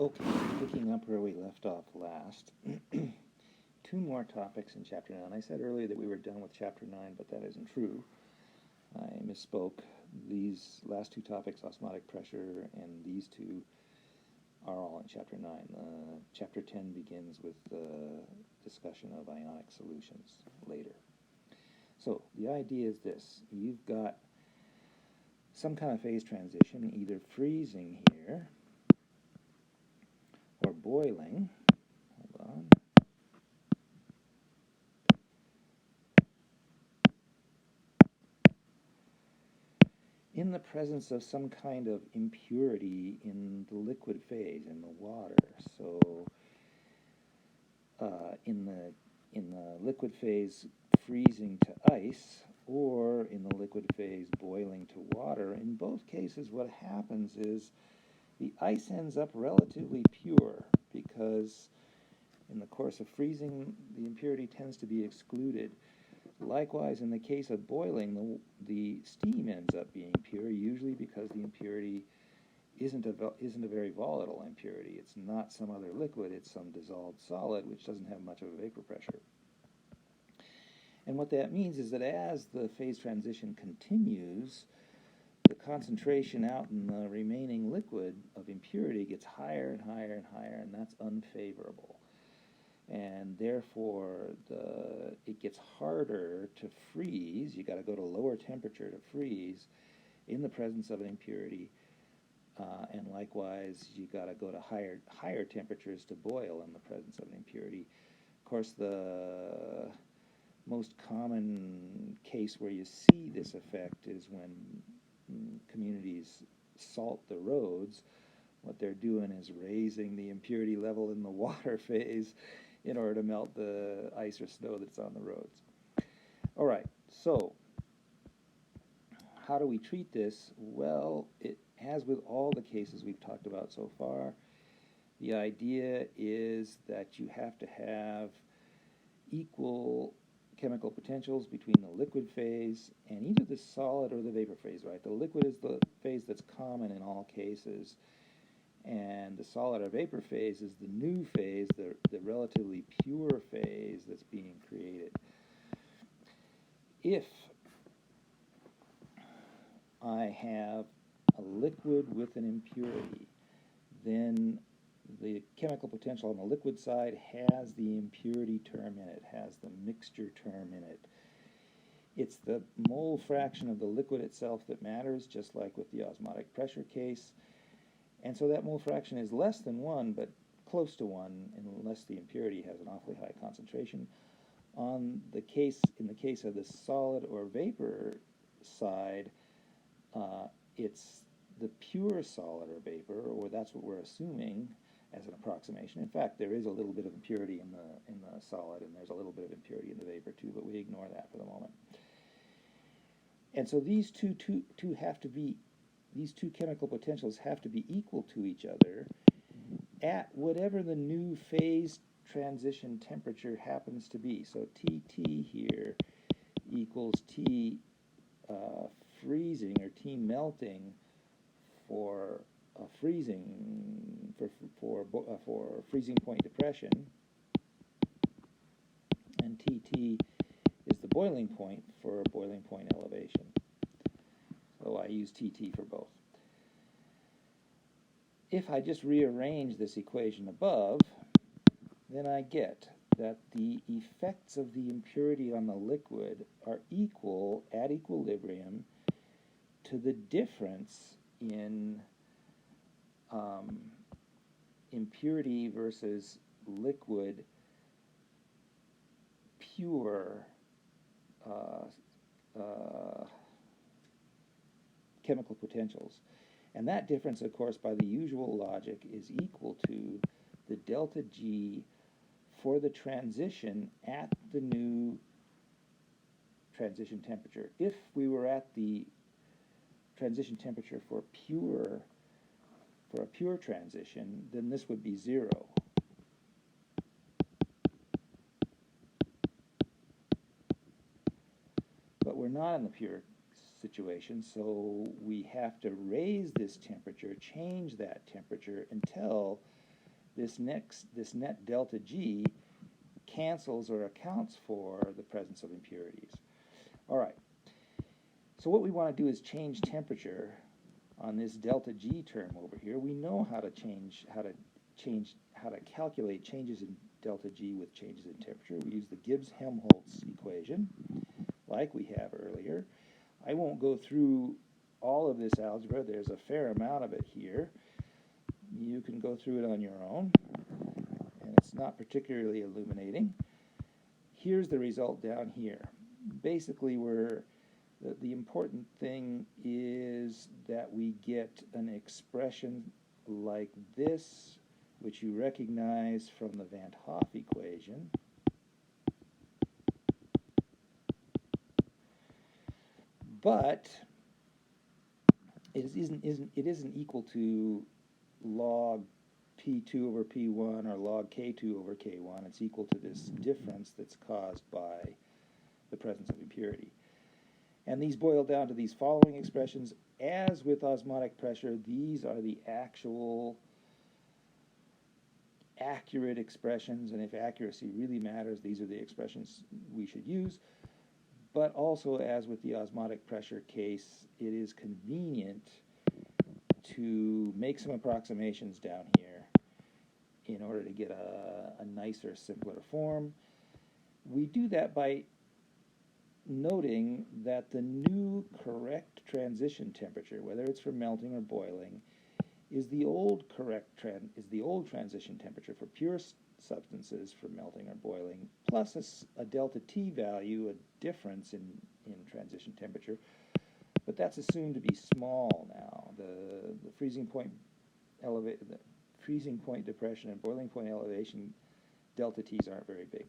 Okay, picking up where we left off last. Two more topics in Chapter 9. I said earlier that we were done with Chapter 9, but that isn't true. I misspoke. These last two topics, osmotic pressure, and these two are all in Chapter 9. Chapter 10 begins with the discussion of ionic solutions later. So the idea is this. You've got some kind of phase transition, either freezing here or boiling. Hold on. In the presence of some kind of impurity in the liquid phase, in the water. So in the liquid phase freezing to ice, or in the liquid phase boiling to water, in both cases what happens is the ice ends up relatively pure, because in the course of freezing the impurity tends to be excluded. Likewise, in the case of boiling, the steam ends up being pure, usually because the impurity isn't a very volatile impurity. It's not some other liquid, it's some dissolved solid, which doesn't have much of a vapor pressure. And what that means is that as the phase transition continues, the concentration out in the remaining liquid of impurity gets higher and higher and higher, and that's unfavorable. And therefore, it gets harder to freeze. You got to go to lower temperature to freeze in the presence of an impurity, and likewise, you got to go to higher temperatures to boil in the presence of an impurity. Of course, the most common case where you see this effect is when communities salt the roads. What they're doing is raising the impurity level in the water phase in order to melt the ice or snow that's on the roads. All right, so how do we treat this? Well, as with all the cases we've talked about so far, the idea is that you have to have equal chemical potentials between the liquid phase and either the solid or the vapor phase, right? The liquid is the phase that's common in all cases, and the solid or vapor phase is the new phase, the relatively pure phase that's being created. If I have a liquid with an impurity, then the chemical potential on the liquid side has the impurity term in it, has the mixture term in it. It's the mole fraction of the liquid itself that matters, just like with the osmotic pressure case. And so that mole fraction is less than 1, but close to 1, unless the impurity has an awfully high concentration. In the case of the solid or vapor side, it's the pure solid or vapor, or that's what we're assuming as an approximation. In fact, there is a little bit of impurity in the solid, and there's a little bit of impurity in the vapor too, but we ignore that for the moment. And so these two chemical potentials have to be equal to each other at whatever the new phase transition temperature happens to be. So Tt here equals T freezing or T melting for freezing for freezing point depression, and Tt is the boiling point for boiling point elevation. So I use Tt for both. If I just rearrange this equation above, then I get that the effects of the impurity on the liquid are equal at equilibrium to the difference in impurity versus liquid pure chemical potentials. And that difference, of course, by the usual logic, is equal to the delta G for the transition at the new transition temperature. If we were at the transition temperature for a pure transition, then this would be 0. But we're not in the pure situation, so we have to raise this temperature, change that temperature until this net delta G cancels or accounts for the presence of impurities. All right. So what we want to do is change temperature on this delta G term over here. We know how to calculate changes in delta G with changes in temperature. We use the Gibbs-Helmholtz equation, like we have earlier. I won't go through all of this algebra. There's a fair amount of it here. You can go through it on your own, and it's not particularly illuminating. Here's the result down here. Basically, the important thing is that we get an expression like this, which you recognize from the Van 't Hoff equation. But it isn't equal to log P2 over P1 or log K2 over K1. It's equal to this difference that's caused by the presence of impurity. And these boil down to these following expressions. As with osmotic pressure, these are the actual accurate expressions, and if accuracy really matters, these are the expressions we should use. But also, as with the osmotic pressure case, it is convenient to make some approximations down here in order to get a nicer, simpler form. We do that by noting that the new correct transition temperature, whether it's for melting or boiling, is the old transition temperature for pure substances for melting or boiling, plus a delta T value, a difference in transition temperature. But that's assumed to be small now. The freezing point depression and boiling point elevation delta T's aren't very big.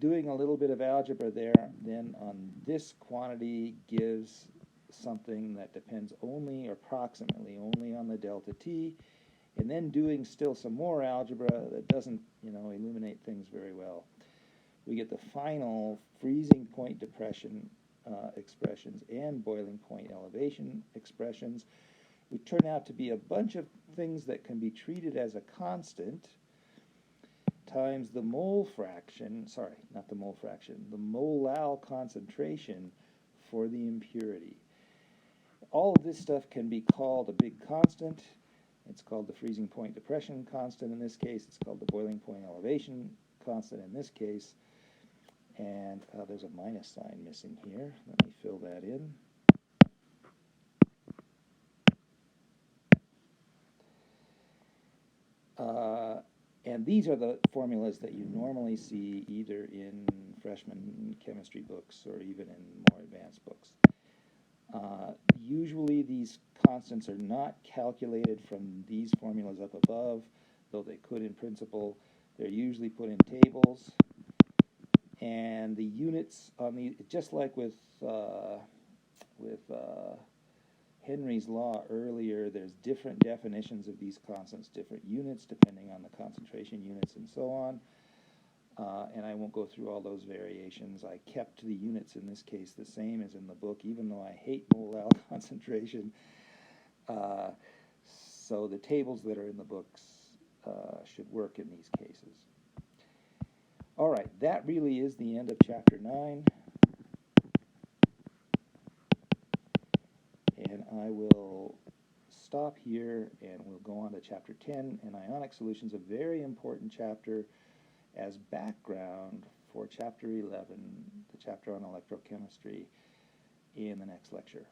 Doing a little bit of algebra there, then on this quantity gives something that depends approximately only on the delta T, and then doing still some more algebra that doesn't, illuminate things very well. We get the final freezing point depression expressions and boiling point elevation expressions, which turn out to be a bunch of things that can be treated as a constant times the mole fraction, the molal concentration for the impurity. All of this stuff can be called a big constant. It's called the freezing point depression constant in this case. It's called the boiling point elevation constant in this case. And there's a minus sign missing here. Let me fill that in. And these are the formulas that you normally see either in freshman chemistry books or even in more advanced books. Usually these constants are not calculated from these formulas up above, though they could in principle. They're usually put in tables. And the units on the, just like with Henry's law earlier, there's different definitions of these constants, different units depending on the concentration units and so on. And I won't go through all those variations. I kept the units in this case the same as in the book, even though I hate molal concentration. So the tables that are in the books should work in these cases. All right, that really is the end of Chapter 9. And I will stop here and we'll go on to Chapter 10. And ionic solutions, a very important chapter as background for Chapter 11, the chapter on electrochemistry, in the next lecture.